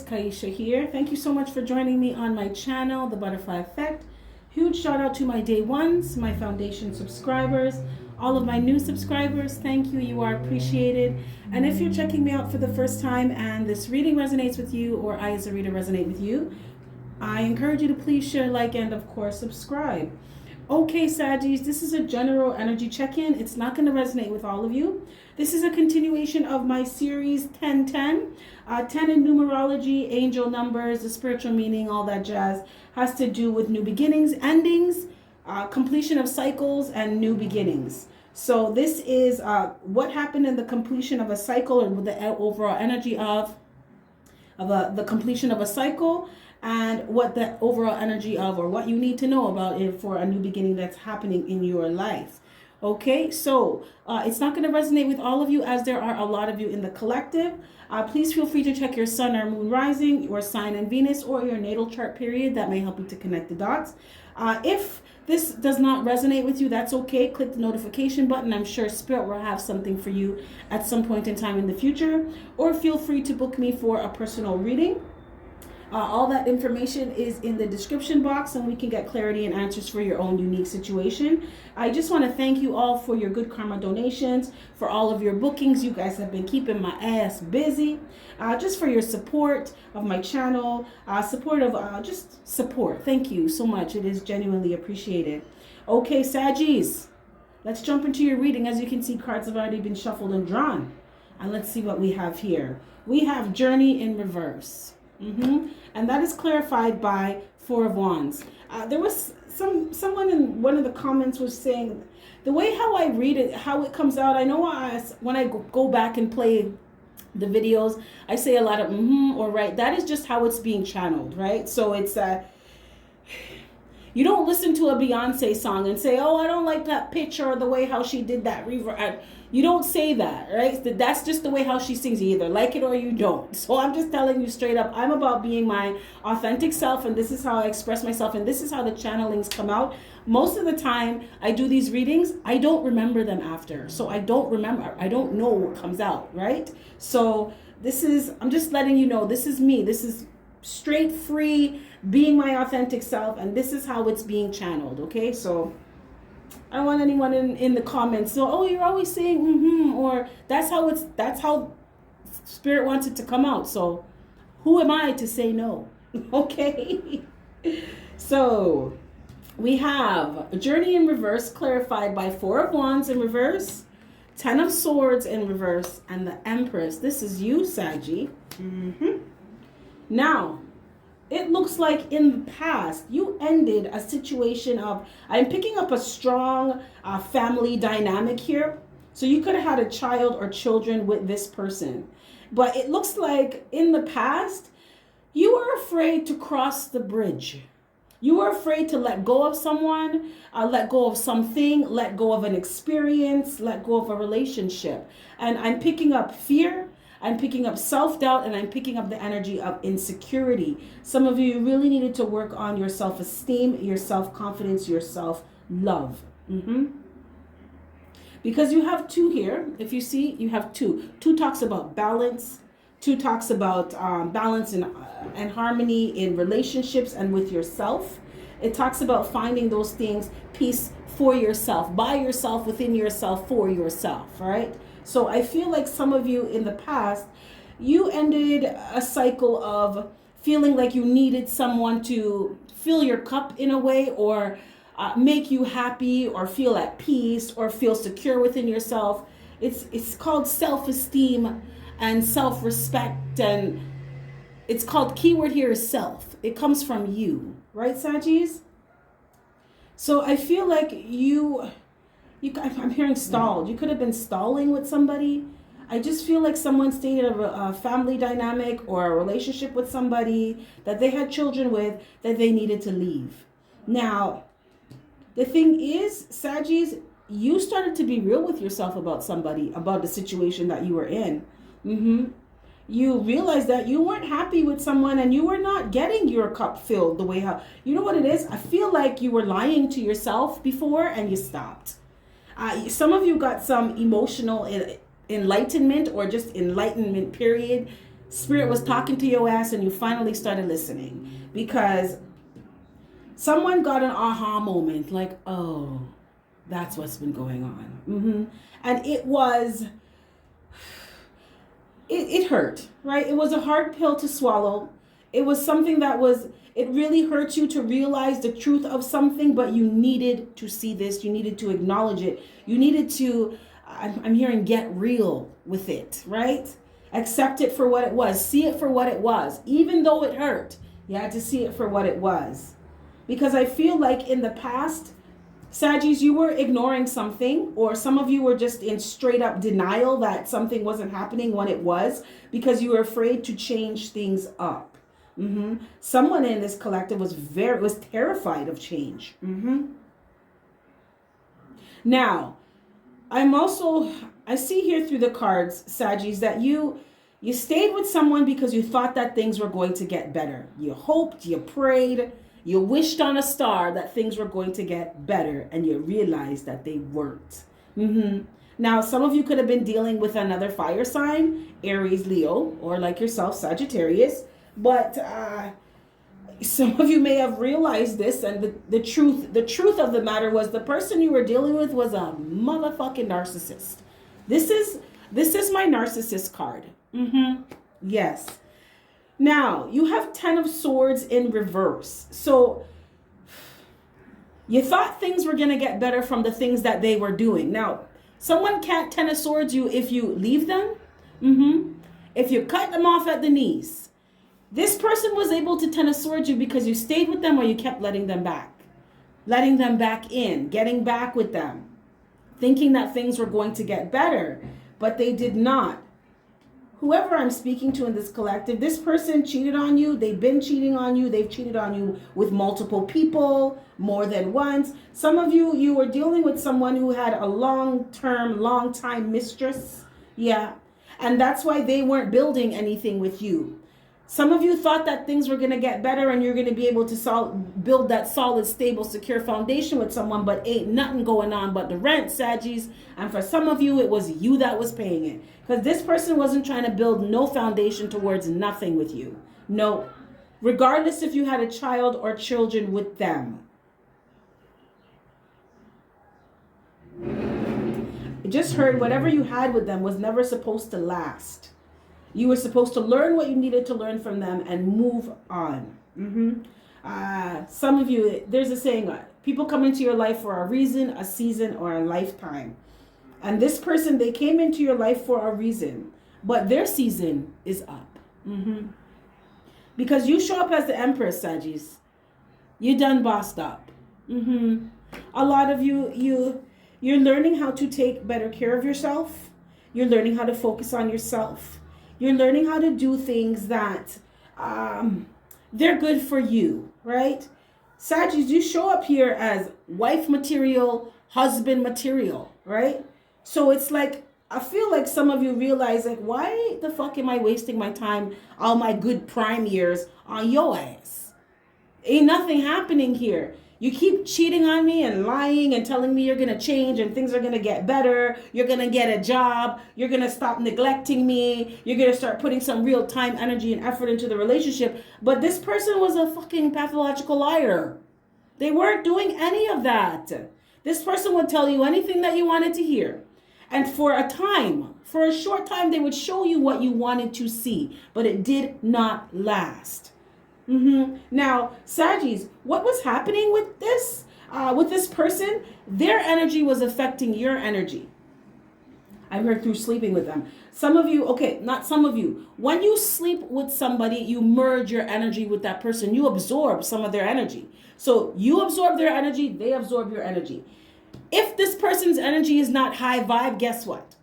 Kaisha here. Thank you so much for joining me on my channel, The Butterfly Effect. Huge shout out to my day ones, my foundation subscribers, all of my new subscribers. Thank you. You are appreciated. And if you're checking me out for the first time and this reading resonates with you, or I as a reader resonate with you, I encourage you to please share, like, and of course subscribe. Okay, Saggies, this is a general energy check-in. It's not going to resonate with all of you. This is a continuation of my series 1010. 10 in numerology, angel numbers, the spiritual meaning, all that jazz has to do with new beginnings, endings, completion of cycles, and new beginnings. So this is what happened in the completion of a cycle, or with the overall energy of the completion of a cycle, and what the overall energy of, or what you need to know about it for a new beginning that's happening in your life. Okay, so it's not going to resonate with all of you, as there are a lot of you in the collective. Please feel free to check your sun or moon rising, your sign and Venus, or your natal chart period. That may help you to connect the dots. If this does not resonate with you, that's okay. Click the notification button. I'm sure Spirit will have something for you at some point in time in the future. Or feel free to book me for a personal reading. All that information is in the description box, and we can get clarity and answers for your own unique situation. I just want to thank you all for your good karma donations, for all of your bookings. You guys have been keeping my ass busy. Just for your support of my channel, just support. Thank you so much. It is genuinely appreciated. Okay, Saggies, let's jump into your reading. As you can see, cards have already been shuffled and drawn. And let's see what we have here. We have Journey in Reverse. And that is clarified by Four of Wands. There was someone in one of the comments was saying the way how I read it, how it comes out. I know when I go back and play the videos, I say a lot of or right. That is just how it's being channeled, right? So it's you don't listen to a Beyonce song and say, oh, I don't like that pitch or the way how she did that reverb. You don't say that, right? That's just the way how she sings. You either like it or you don't. So I'm just telling you straight up, I'm about being my authentic self, and this is how I express myself, and this is how the channelings come out. Most of the time I do these readings, I don't remember them after. So I don't remember. I don't know what comes out, right? So I'm just letting you know, this is me. This is straight, free, being my authentic self, and this is how it's being channeled, okay? So I don't want anyone in the comments, so, oh, you're always saying or that's how Spirit wants it to come out. So who am I to say no? Okay. So we have a Journey in Reverse clarified by Four of Wands in reverse, Ten of Swords in reverse, and the Empress. This is you, Saggy. Now, it looks like in the past, you ended a situation of, I'm picking up a strong family dynamic here. So you could have had a child or children with this person. But it looks like in the past, you were afraid to cross the bridge. You were afraid to let go of someone, let go of something, let go of an experience, let go of a relationship. And I'm picking up fear. I'm picking up self-doubt, and I'm picking up the energy of insecurity. Some of you really needed to work on your self-esteem, your self-confidence, your self-love. Because you have two here. If you see, you have two. Two talks about balance. Two talks about balance and harmony in relationships and with yourself. It talks about finding those things, peace for yourself, by yourself, within yourself, for yourself, right? So I feel like some of you in the past, you ended a cycle of feeling like you needed someone to fill your cup in a way, or make you happy, or feel at peace, or feel secure within yourself. It's called self-esteem and self-respect, and it's called, keyword here is self. It comes from you, right, Saggies? So I feel like I'm hearing stalled. You could have been stalling with somebody. I just feel like someone stayed in a family dynamic or a relationship with somebody that they had children with that they needed to leave. Now, the thing is, Saggies, you started to be real with yourself about somebody, about the situation that you were in. You realized that you weren't happy with someone, and you were not getting your cup filled the way how, you know what it is? I feel like you were lying to yourself before and you stopped. Some of you got some emotional enlightenment, or just enlightenment period Spirit was talking to your ass and you finally started listening because someone got an aha moment, like, oh, that's what's been going on. And it was, it hurt, right? It was a hard pill to swallow. It was something that was, it really hurt you to realize the truth of something, but you needed to see this. You needed to acknowledge it. You needed to, I'm hearing, get real with it, right? Accept it for what it was. See it for what it was. Even though it hurt, you had to see it for what it was. Because I feel like in the past, Saggies, you were ignoring something, or some of you were just in straight up denial that something wasn't happening when it was, because you were afraid to change things up. Someone in this collective was terrified of change. Now, I see here through the cards, Saggies, that you stayed with someone because you thought that things were going to get better. You hoped, you prayed, you wished on a star that things were going to get better, and you realized that they weren't. Now, some of you could have been dealing with another fire sign, Aries, Leo, or like yourself, Sagittarius. But some of you may have realized this, and the truth of the matter was the person you were dealing with was a motherfucking narcissist. This is my narcissist card. Yes. Now, you have 10 of Swords in reverse. So you thought things were going to get better from the things that they were doing. Now, someone can't 10 of Swords you if you leave them. If you cut them off at the knees. This person was able to 10 of Swords you because you stayed with them, or you kept letting them back. Letting them back in. Getting back with them. Thinking that things were going to get better. But they did not. Whoever I'm speaking to in this collective, this person cheated on you. They've been cheating on you. They've cheated on you with multiple people, more than once. Some of you, you were dealing with someone who had a long-time mistress. Yeah. And that's why they weren't building anything with you. Some of you thought that things were going to get better and you're going to be able to build that solid, stable, secure foundation with someone, but ain't nothing going on but the rent, Saggies. And for some of you, it was you that was paying it. Because this person wasn't trying to build no foundation towards nothing with you. No. Regardless if you had a child or children with them. I just heard whatever you had with them was never supposed to last. You were supposed to learn what you needed to learn from them and move on. Some of you, there's a saying, people come into your life for a reason, a season, or a lifetime. And this person, they came into your life for a reason, but their season is up. Because you show up as the Empress, Saggies. You done bossed up. A lot of you're learning how to take better care of yourself. You're learning how to focus on yourself. You're learning how to do things that they're good for you, right? Saggies, you show up here as wife material, husband material, right? So it's like, I feel like some of you realize, like, why the fuck am I wasting my time, all my good prime years on your ass? Ain't nothing happening here. You keep cheating on me and lying and telling me you're going to change and things are going to get better. You're going to get a job. You're going to stop neglecting me. You're going to start putting some real time, energy, and effort into the relationship. But this person was a fucking pathological liar. They weren't doing any of that. This person would tell you anything that you wanted to hear. And for a short time, they would show you what you wanted to see. But it did not last. Now, Saggies, what was happening with this person? Their energy was affecting your energy. I heard through sleeping with them. Some of you, okay, not some of you. When you sleep with somebody, you merge your energy with that person. You absorb some of their energy. So you absorb their energy, they absorb your energy. If this person's energy is not high vibe, guess what?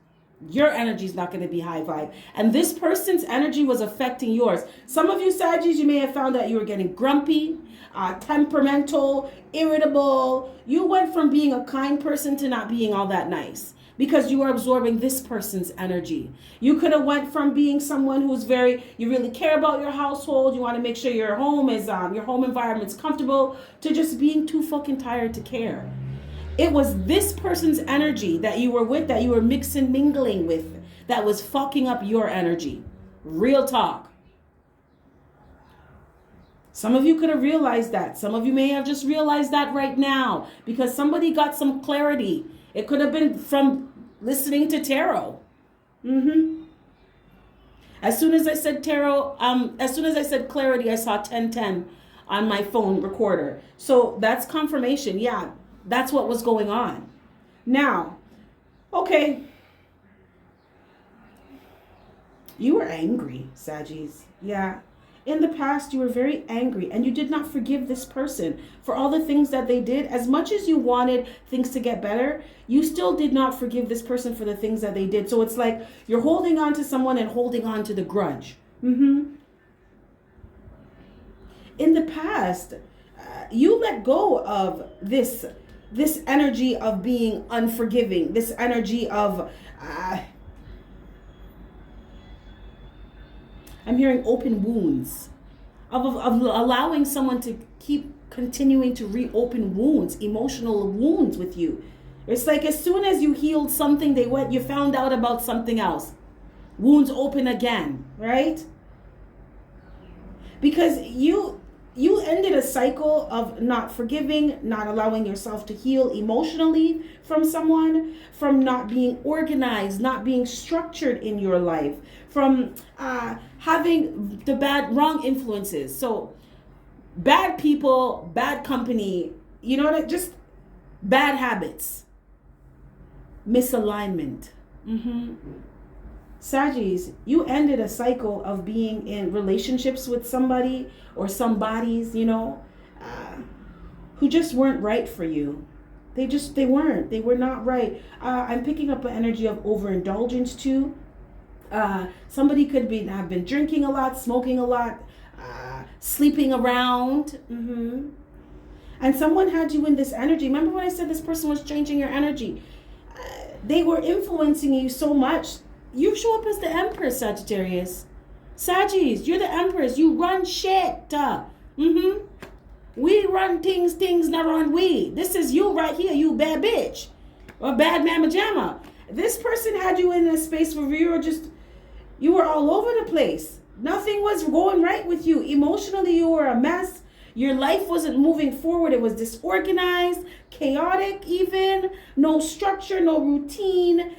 Your energy is not going to be high vibe. And this person's energy was affecting yours. Some of you Saggies, you may have found that you were getting grumpy, temperamental, irritable. You went from being a kind person to not being all that nice because you were absorbing this person's energy. You could have went from being someone who's you really care about your household. You want to make sure your home environment's comfortable, to just being too fucking tired to care. It was this person's energy that you were with, that you were mingling with, that was fucking up your energy. Real talk. Some of you could have realized that. Some of you may have just realized that right now because somebody got some clarity. It could have been from listening to tarot. As soon as I said tarot, as soon as I said clarity, I saw 1010 on my phone recorder. So that's confirmation. Yeah, that's what was going on. Now, okay. You were angry, Saggies. Yeah. In the past, you were very angry and you did not forgive this person for all the things that they did. As much as you wanted things to get better, you still did not forgive this person for the things that they did. So it's like you're holding on to someone and holding on to the grudge. In the past, you let go of this energy of being unforgiving, this energy of... I'm hearing open wounds, of allowing someone to keep continuing to reopen wounds, emotional wounds with you. It's like as soon as you healed something, you found out about something else. Wounds open again, right? Because you ended a cycle of not forgiving, not allowing yourself to heal emotionally from someone, from not being organized, not being structured in your life, from having the wrong influences. So bad people, bad company, you know what? Just bad habits, misalignment. Saggies, you ended a cycle of being in relationships with somebody or some bodies, who just weren't right for you. They were not right. I'm picking up an energy of overindulgence too. Somebody could have been drinking a lot, smoking a lot, sleeping around. And someone had you in this energy. Remember when I said this person was changing your energy? They were influencing you so much. You show up as the Empress, Sagittarius. Saggies, you're the Empress. You run shit. We run things not run we. This is you right here, you bad bitch. Or bad mama jamma. This person had you in a space where you were all over the place. Nothing was going right with you. Emotionally, you were a mess. Your life wasn't moving forward. It was disorganized, chaotic even. No structure, no routine.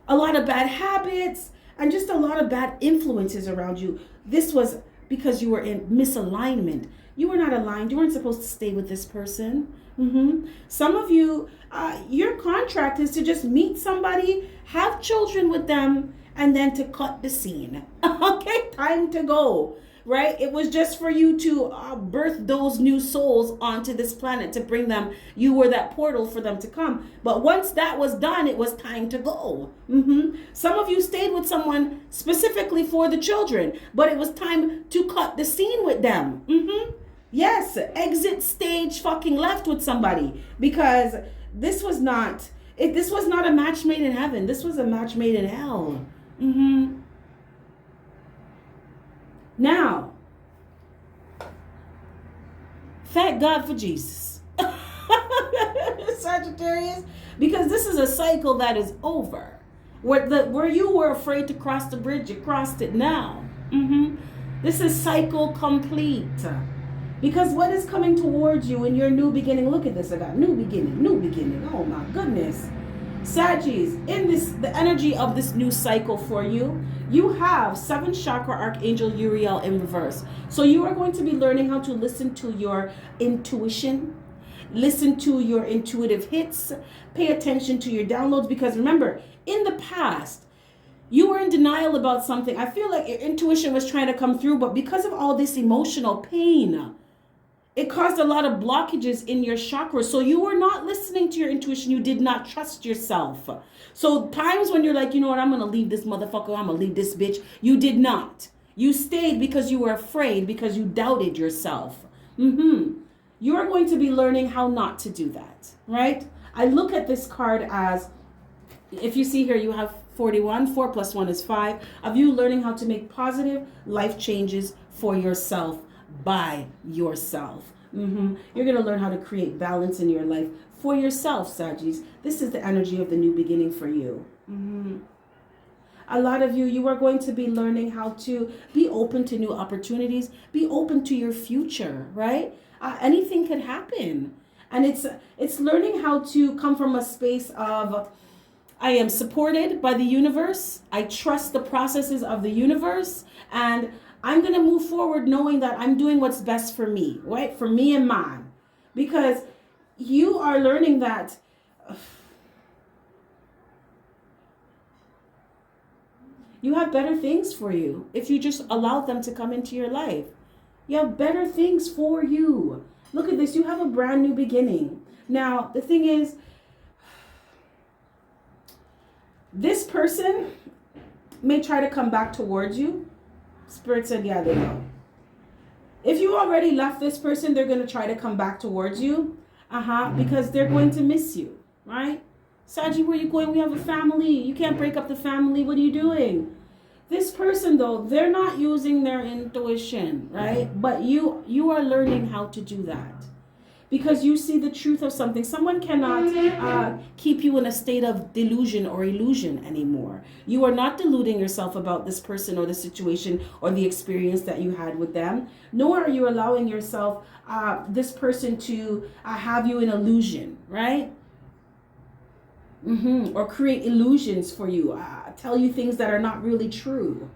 A lot of bad habits and just a lot of bad influences around you. This was because you were in misalignment. You were not aligned. You weren't supposed to stay with this person. Some of you, your contract is to just meet somebody, have children with them, and then to cut the scene. Okay, time to go. Right? It was just for you to birth those new souls onto this planet to bring them. You were that portal for them to come. But once that was done, it was time to go. Some of you stayed with someone specifically for the children, but it was time to cut the scene with them. Yes, exit stage fucking left with somebody because this was not a match made in heaven. This was a match made in hell. Now, thank God for Jesus, Sagittarius, because this is a cycle that is over. Where you were afraid to cross the bridge, you crossed it now. This is cycle complete. Because what is coming towards you in your new beginning? Look at this. I got new beginning. Oh my goodness. Saggies, in the energy of this new cycle for you, you have 7th chakra Archangel Uriel in reverse. So you are going to be learning how to listen to your intuition, listen to your intuitive hits, pay attention to your downloads, because remember, in the past, you were in denial about something. I feel like your intuition was trying to come through, but because of all this emotional pain, it caused a lot of blockages in your chakras. So you were not listening to your intuition. You did not trust yourself. So times when you're like, you know what, I'm going to leave this motherfucker. I'm going to leave this bitch. You did not. You stayed because you were afraid, because you doubted yourself. You are going to be learning how not to do that, right? I look at this card as, if you see here, you have 41. 4 plus 1 is 5. Of you learning how to make positive life changes for yourself. By yourself. You're going to learn how to create balance in your life for yourself, Saggies. This is the energy of the new beginning for you. A lot of you, you are going to be learning how to be open to new opportunities, be open to your future, right? Anything could happen. And it's learning how to come from a space of, I am supported by the universe. I trust the processes of the universe. And I'm going to move forward knowing that I'm doing what's best for me, right? For me and mine. Because you are learning that you have better things for you if you just allow them to come into your life. You have better things for you. Look at this. You have a brand new beginning. Now, the thing is, this person may try to come back towards you. Spirit said, yeah, they will. If you already left this person, they're going to try to come back towards you. Because they're going to miss you, right? Saggy, where are you going? We have a family. You can't break up the family. What are you doing? This person, though, they're not using their intuition, right? But you are learning how to do that. Because you see the truth of something. Someone cannot keep you in a state of delusion or illusion anymore. You are not deluding yourself about this person or the situation or the experience that you had with them. Nor are you allowing yourself, this person to have you in illusion, right? Or create illusions for you. Tell you things that are not really true.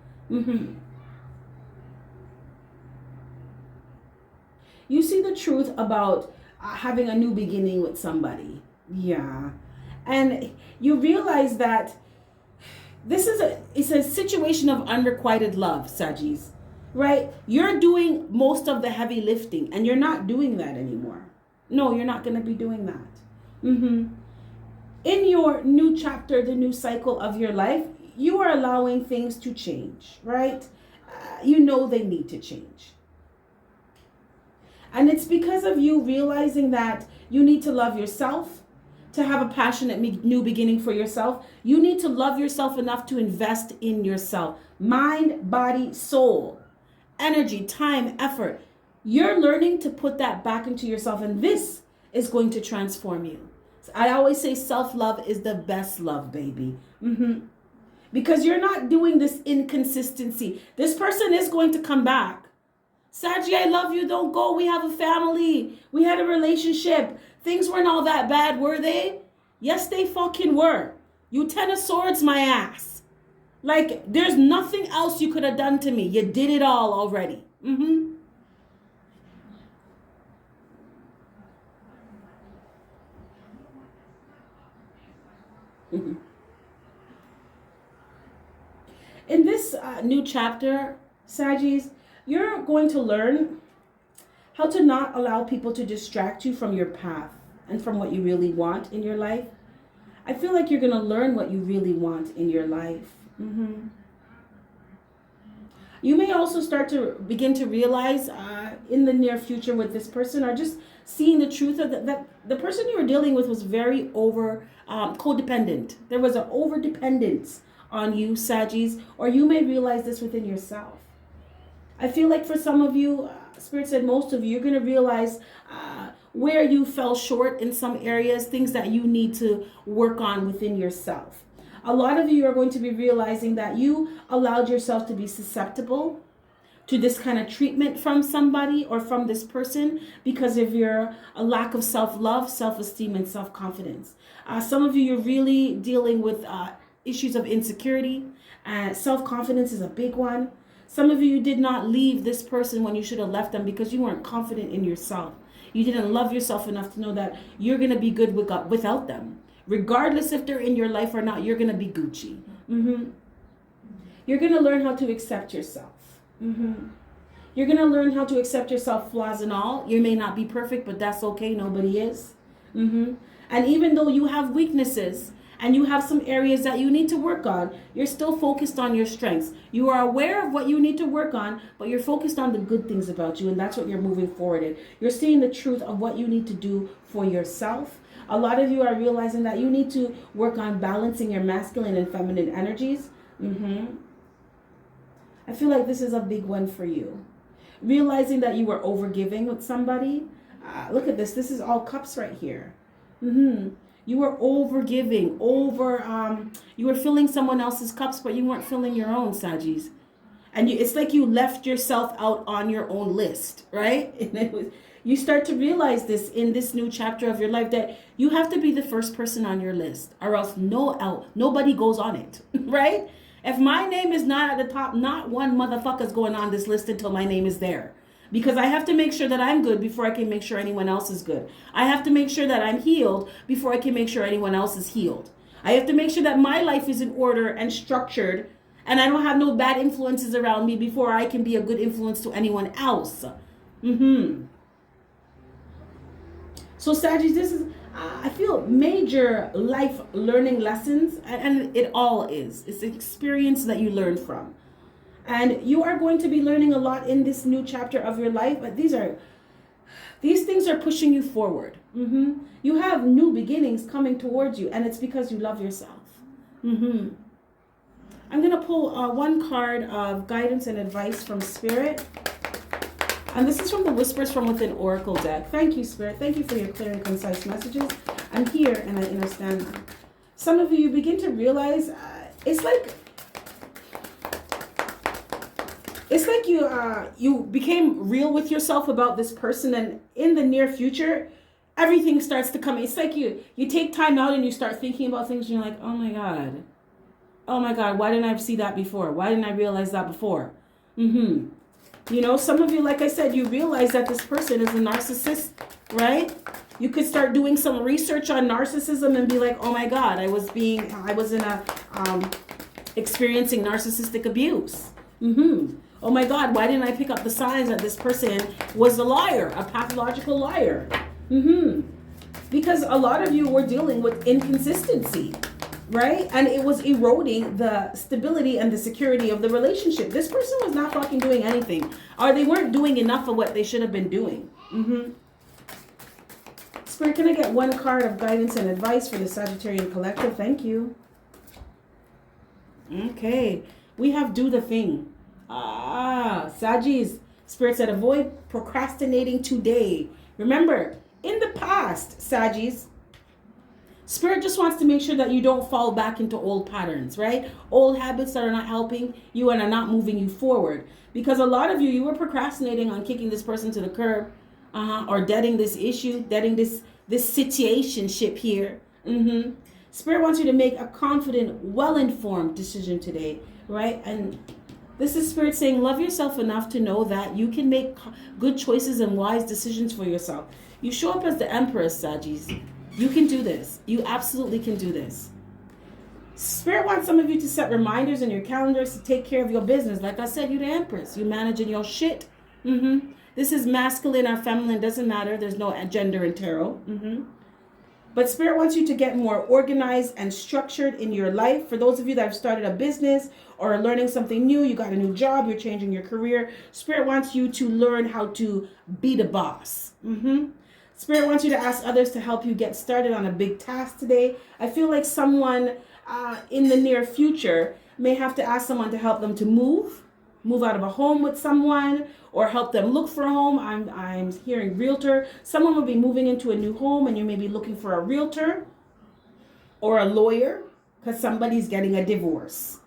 You see the truth about having a new beginning with somebody. Yeah. And you realize that this is it's a situation of unrequited love, Sagis, right? You're doing most of the heavy lifting and you're not doing that anymore. No, you're not going to be doing that. In your new chapter, the new cycle of your life, you are allowing things to change, right? You know they need to change. And it's because of you realizing that you need to love yourself, to have a passionate new beginning for yourself. You need to love yourself enough to invest in yourself. Mind, body, soul, energy, time, effort. You're learning to put that back into yourself, and this is going to transform you. I always say self-love is the best love, baby. Because you're not doing this inconsistency. This person is going to come back. Saggy, I love you. Don't go. We have a family. We had a relationship. Things weren't all that bad, were they? Yes, they fucking were. You 10 of swords, my ass. Like, there's nothing else you could have done to me. You did it all already. In this new chapter, Saggies, you're going to learn how to not allow people to distract you from your path and from what you really want in your life. I feel like you're going to learn what you really want in your life. You may also start to begin to realize in the near future with this person, or just seeing the truth of that the person you were dealing with was very codependent. There was an over dependence on you, Saggies, or you may realize this within yourself. I feel like for some of you, Spirit said most of you, you're going to realize where you fell short in some areas, things that you need to work on within yourself. A lot of you are going to be realizing that you allowed yourself to be susceptible to this kind of treatment from somebody or from this person because of your lack of self-love, self-esteem, and self-confidence. Some of you, you're really dealing with issues of insecurity. Self-confidence is a big one. Some of you did not leave this person when you should have left them because you weren't confident in yourself. You didn't love yourself enough to know that you're going to be good without them. Regardless if they're in your life or not, you're going to be Gucci. You're going to learn how to accept yourself. You're going to learn how to accept yourself, flaws and all. You may not be perfect, but that's okay. Nobody is. And even though you have weaknesses, and you have some areas that you need to work on, you're still focused on your strengths. You are aware of what you need to work on, but you're focused on the good things about you, and that's what you're moving forward in. You're seeing the truth of what you need to do for yourself. A lot of you are realizing that you need to work on balancing your masculine and feminine energies. I feel like this is a big one for you. Realizing that you were overgiving with somebody. Look at this. This is all cups right here. You were over giving, you were filling someone else's cups, but you weren't filling your own, Sagis. And it's like you left yourself out on your own list, right? And you start to realize this in this new chapter of your life, that you have to be the first person on your list, or else nobody goes on it, right? If my name is not at the top, not one motherfucker's going on this list until my name is there. Because I have to make sure that I'm good before I can make sure anyone else is good. I have to make sure that I'm healed before I can make sure anyone else is healed. I have to make sure that my life is in order and structured, and I don't have no bad influences around me before I can be a good influence to anyone else. So Sagittarius, this is, I feel, major life learning lessons, and it all is. It's an experience that you learn from. And you are going to be learning a lot in this new chapter of your life, but these things are pushing you forward. You have new beginnings coming towards you, and it's because you love yourself. I'm going to pull one card of guidance and advice from Spirit. And this is from the Whispers from Within Oracle deck. Thank you, Spirit. Thank you for your clear and concise messages. I'm here and I understand them. Some of you begin to realize it's like you became real with yourself about this person, and in the near future, everything starts to come. It's like you take time out and you start thinking about things, and you're like, oh my God, why didn't I see that before? Why didn't I realize that before? You know, some of you, like I said, you realize that this person is a narcissist, right? You could start doing some research on narcissism and be like, oh my God, I was experiencing narcissistic abuse. Oh my God, why didn't I pick up the signs that this person was a liar, a pathological liar? Because a lot of you were dealing with inconsistency, right? And it was eroding the stability and the security of the relationship. This person was not fucking doing anything, or they weren't doing enough of what they should have been doing. Spirit, can I get one card of guidance and advice for the Sagittarian collective? Thank you. Okay, we have do the thing. Sagis, Spirit said avoid procrastinating today. Remember, in the past, Sagis, Spirit just wants to make sure that you don't fall back into old patterns, right? Old habits that are not helping you and are not moving you forward. Because a lot of you were procrastinating on kicking this person to the curb, or deading this issue, deading this situationship here. Spirit wants you to make a confident, well-informed decision today, right? And this is Spirit saying, love yourself enough to know that you can make good choices and wise decisions for yourself. You show up as the Empress, Sagis. You can do this. You absolutely can do this. Spirit wants some of you to set reminders in your calendars to take care of your business. Like I said, you're the Empress. You're managing your shit. This is masculine or feminine. Doesn't matter. There's no gender in tarot. But Spirit wants you to get more organized and structured in your life. For those of you that have started a business or are learning something new, you got a new job, you're changing your career, Spirit wants you to learn how to be the boss. Spirit wants you to ask others to help you get started on a big task today. I feel like someone in the near future may have to ask someone to help them to move out of a home with someone, or help them look for a home. I'm hearing realtor. Someone will be moving into a new home, and you may be looking for a realtor or a lawyer because somebody's getting a divorce.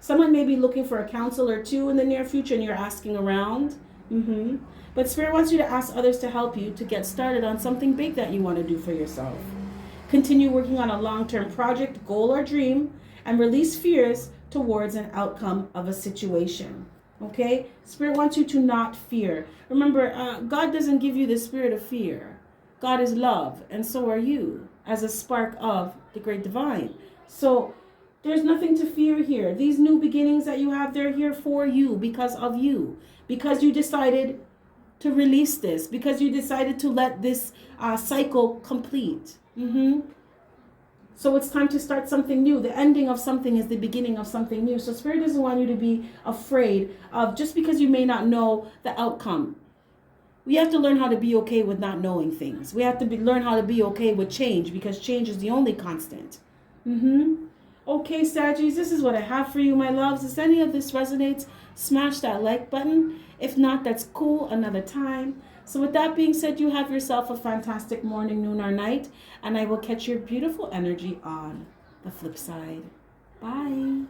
Someone may be looking for a counselor too in the near future, and you're asking around. But Spirit wants you to ask others to help you to get started on something big that you want to do for yourself. Continue working on a long-term project, goal, or dream, and release fears towards an outcome of a situation. Okay? Spirit wants you to not fear. Remember, God doesn't give you the spirit of fear. God is love, and so are you, as a spark of the great divine. So there's nothing to fear here. These new beginnings that you have, they're here for you, because of you. Because you decided to release this. Because you decided to let this cycle complete. So it's time to start something new. The ending of something is the beginning of something new. So Spirit doesn't want you to be afraid of, just because you may not know the outcome. We have to learn how to be okay with not knowing things. We have to learn how to be okay with change, because change is the only constant. Okay, Saggies, this is what I have for you, my loves. If any of this resonates, smash that like button. If not, that's cool, another time. So with that being said, you have yourself a fantastic morning, noon, or night, and I will catch your beautiful energy on the flip side. Bye.